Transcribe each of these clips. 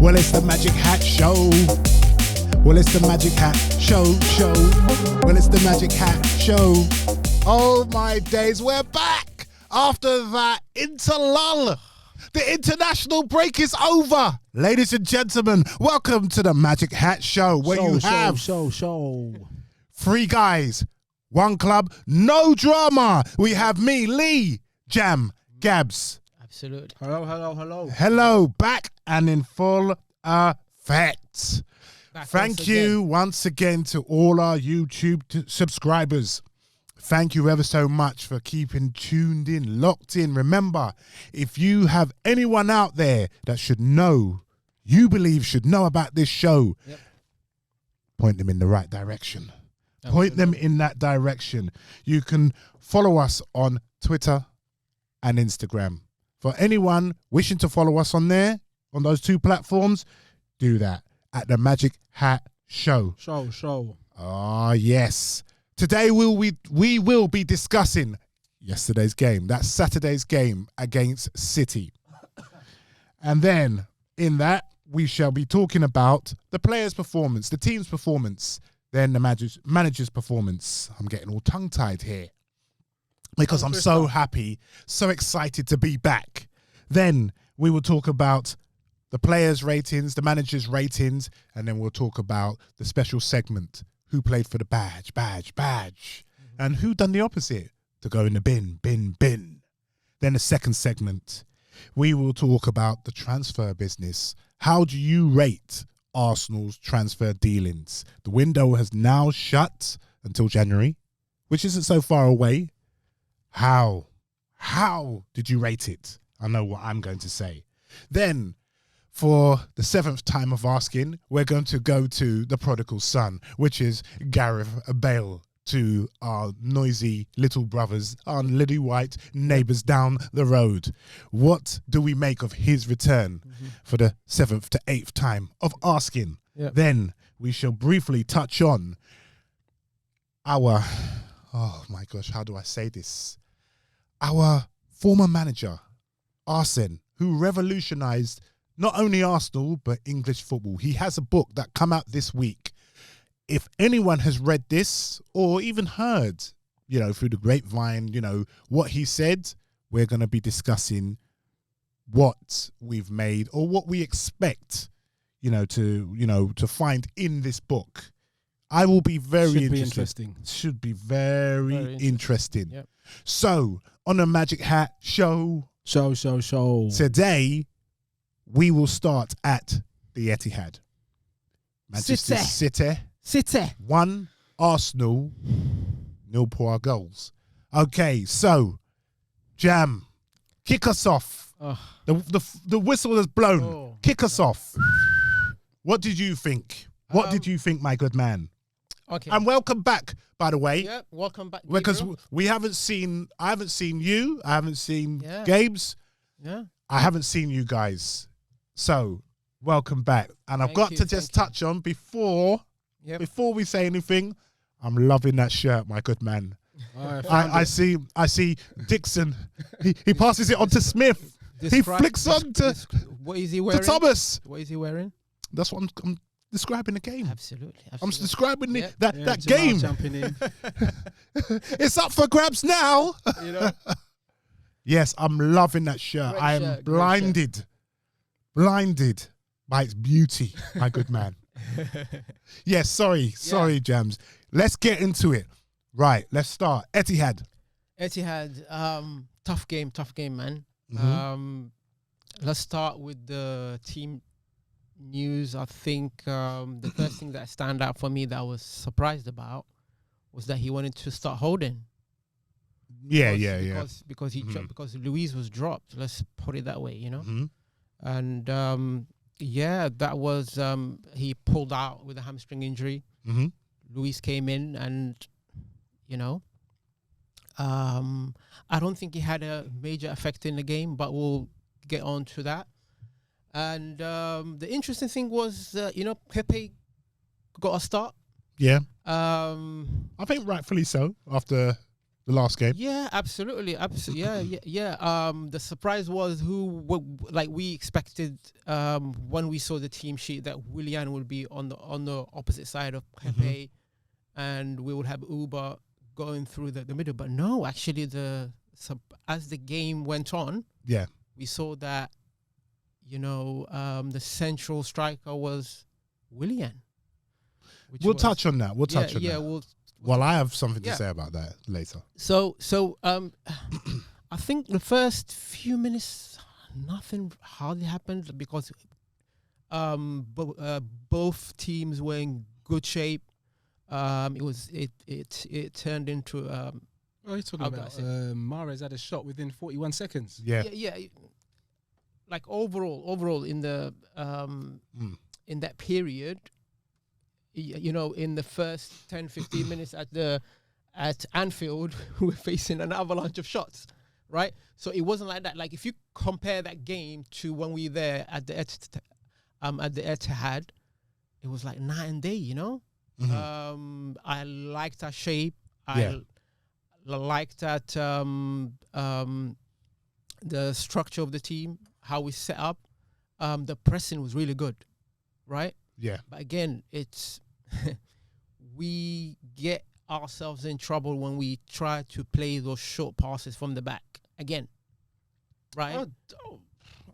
Well, it's the Magic Hat Show. Well, it's the Magic Hat Show. Well, it's the Magic Hat Show. Oh my days, we're back after that interlull. The international break is over. Ladies and gentlemen, welcome to the Magic Hat Show, where you have three guys, one club, no drama. We have me, Lee, Jam, Gabs. Absolutely. Hello, back and in full effect. Thank you once again to all our YouTube subscribers. Thank you ever so much for keeping tuned in, locked in. Remember, if you have anyone out there that should know, you believe should know about this show, point them in the right direction. Absolutely. Point them in that direction. You can follow us on Twitter and Instagram. For anyone wishing to follow us on there, on those two platforms, do that at the Magic Hat Show. Ah, yes. Today we will be discussing yesterday's game. That's Saturday's game against City. And then in that, we shall be talking about the players' performance, the team's performance, then the manager's performance. I'm getting all tongue-tied here because I'm so happy, so excited to be back. Then we will talk about the players' ratings, the manager's ratings, and then we'll talk about the special segment, who played for the badge, and who done the opposite, to go in the bin. Then the second segment, we will talk about the transfer business. How do you rate Arsenal's transfer dealings? The window has now shut until January, which isn't so far away. How did you rate it? I know what I'm going to say. Then, for the seventh time of asking, we're going to go to the prodigal son, which is Gabriel, to our noisy little brothers, our little white neighbours down the road. What do we make of his return for the seventh to eighth time of asking? Yep. Then we shall briefly touch on our, oh my gosh, how do I say this? Our former manager, Arsene, who revolutionised not only Arsenal, but English football. He has a book that come out this week. If anyone has read this or even heard, through the grapevine, what he said, we're going to be discussing what we've made or what we expect, to find in this book. I will be very interested. Should be very interesting. Yep. So, on the Magic Hat Show. Today, we will start at the Etihad. Manchester City. 1, Arsenal 0 poor goals. Okay, so Jam, kick us off. The whistle has blown. Kick us off. What did you think? What did you think, my good man? Okay. And welcome back, by the way. Yeah, welcome back. Because I haven't seen you. I haven't seen Gabes. Yeah. I haven't seen you guys. So, welcome back. And I've got to just touch on before we say anything, I'm loving that shirt, my good man. I see Dixon. He passes it on to Smith. He flicks on to what is he wearing? To Thomas. What is he wearing? That's what I'm describing the game. Absolutely. I'm describing that game. Jumping in. It's up for grabs now. Yes, I'm loving that shirt. I am blinded by its beauty, my good man. Yes, sorry, Jams. Let's get into it. Right, let's start. Etihad, tough game, man. Let's start with the team news. I think the first thing that stand out for me that I was surprised about was that he wanted to start holding. Because because Luis was dropped. Let's put it that way, And that was he pulled out with a hamstring injury. Luis came in, and I don't think he had a major effect in the game, but we'll get on to that. And the interesting thing was, Pepe got a start. Yeah. I think rightfully so after the last game. Yeah, absolutely. Yeah. The surprise was like we expected when we saw the team sheet that Willian would be on the opposite side of Pepe, and we would have Uber going through the middle. But no, actually, as the game went on, we saw that the central striker was Willian. We'll touch on that. We'll touch on that. Well, I have something to say about that later. So I think the first few minutes, nothing hardly happened because both teams were in good shape. It turned into. What are you talking about? Mahrez had a shot within 41 seconds. Yeah. Like overall in the in that period. In the first 10, 15 minutes at Anfield, we were facing an avalanche of shots, right? So it wasn't like that. Like if you compare that game to when we were there at the Etihad, it was like night and day, I liked our shape. I liked that the structure of the team, how we set up. The pressing was really good, right? Yeah. But again, it's we get ourselves in trouble when we try to play those short passes from the back again, right? I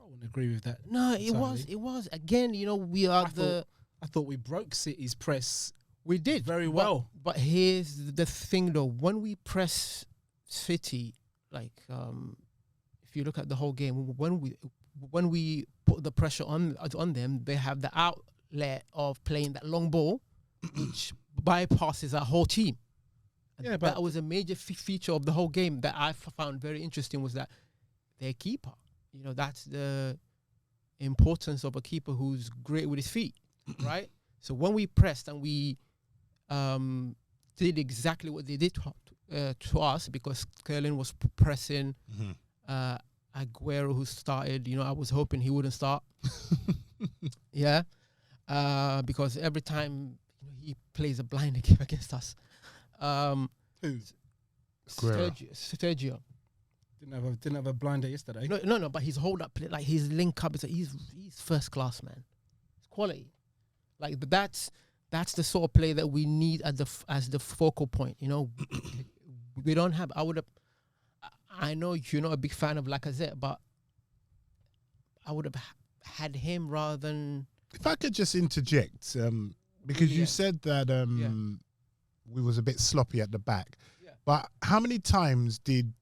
wouldn't agree with that. No, it was again. We are I thought we broke City's press. We did very well. But here's the thing, though: when we press City, like if you look at the whole game, when we put the pressure on them, they have the outlet of playing that long ball, which bypasses our whole team. And that was a major feature of the whole game that I found very interesting, was that their keeper. That's the importance of a keeper who's great with his feet, right? So when we pressed and we did exactly what they did to us, because Kerlin was pressing Aguero, who started. I was hoping he wouldn't start. Because every time he plays a blind game against us. Who? Sergio. Didn't have a blinder yesterday. No. But his hold up play, like his link up, he's first class, man. It's quality. Like, but that's the sort of play that we need as the focal point. We don't have. I know you're not a big fan of Lacazette, but I would have had him rather than. If I could just interject, because you said that we was a bit sloppy at the back, but how many times did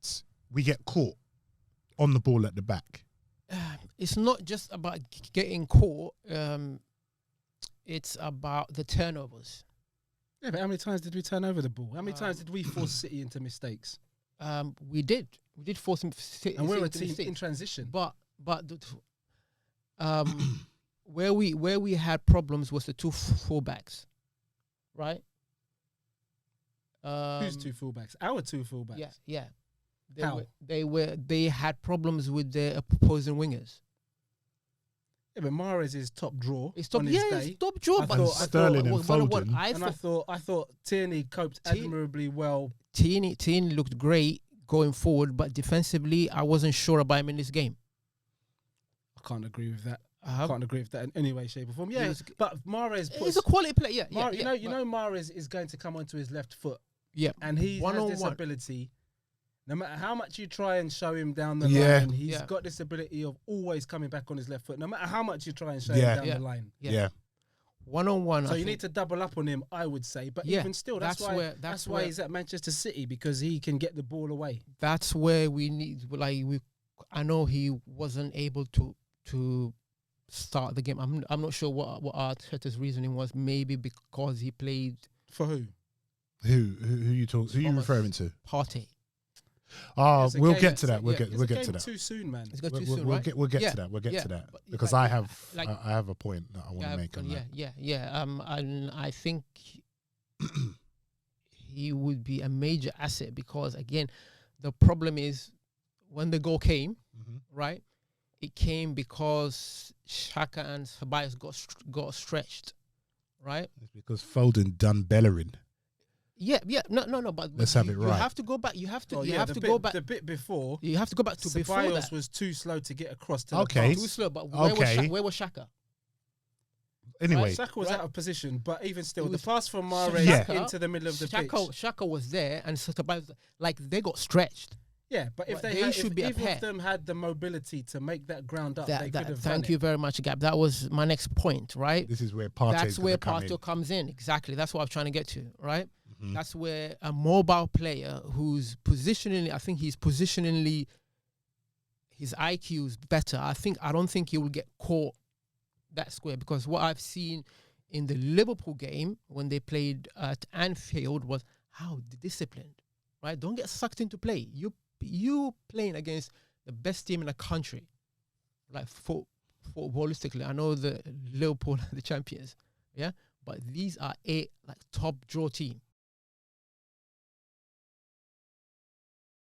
we get caught on the ball at the back? It's not just about getting caught. It's about the turnovers. Yeah, but how many times did we turn over the ball? How many times did we force City into mistakes? We did force him. And we're a team in transition. But where we had problems was the two fullbacks, right? Whose two fullbacks? Our two fullbacks. Yeah. How? They had problems with their opposing wingers. Yeah, but Mahrez is top draw. It's top, on his day. It's top draw. But Sterling and Foden. I thought Tierney coped admirably well. Tierney looked great going forward, but defensively, I wasn't sure about him in this game. I can't agree with that. I can't agree with that in any way, shape, or form. Yeah, but Mahrez he's a quality player. You know, Mahrez is going to come onto his left foot. Yeah, and he has this ability. No matter how much you try and show him down the line, he's got this ability of always coming back on his left foot. No matter how much you try and show him down the line. Yeah. One-on-one. So you need to double up on him, I would say. But even still, that's why he's at Manchester City, because he can get the ball away. That's where we need. I know he wasn't able to start the game. I'm not sure what Arteta's reasoning was. Maybe because he played for who? Who you referring to? Partey. We'll get to that. We'll get to that. Too soon, man. It's got too soon, right? We'll get to that. We'll get to that because I have a point that I want to make on that. And I think he would be a major asset because, again, the problem is when the goal came, right? It came because Xhaka and Ceballos got stretched, right? It's because Foden done Bellerin. Yeah. No. But let's have it right. You have to go back. You have to. Go back. The bit before. You have to go back to before that. was too slow to get across to the pass. Too slow. But where was Xhaka? Anyway, Xhaka was out of position, but even still, the pass from Mahrez into the middle of the pitch. Xhaka was there, and so like they got stretched. Yeah, but if either of them had the mobility to make that ground up, they could have Thank you very much, Gab. That was my next point, right? This is where Partey comes in. Exactly. That's what I was trying to get to, right? Mm-hmm. That's where a mobile player who's positionally, I think he's positionally, his IQ is better. I don't think he will get caught that square, because what I've seen in the Liverpool game when they played at Anfield was how disciplined, right? Don't get sucked into play. You playing against the best team in the country, like footballistically. I know the Liverpool are the champions, yeah, but these are like top draw team.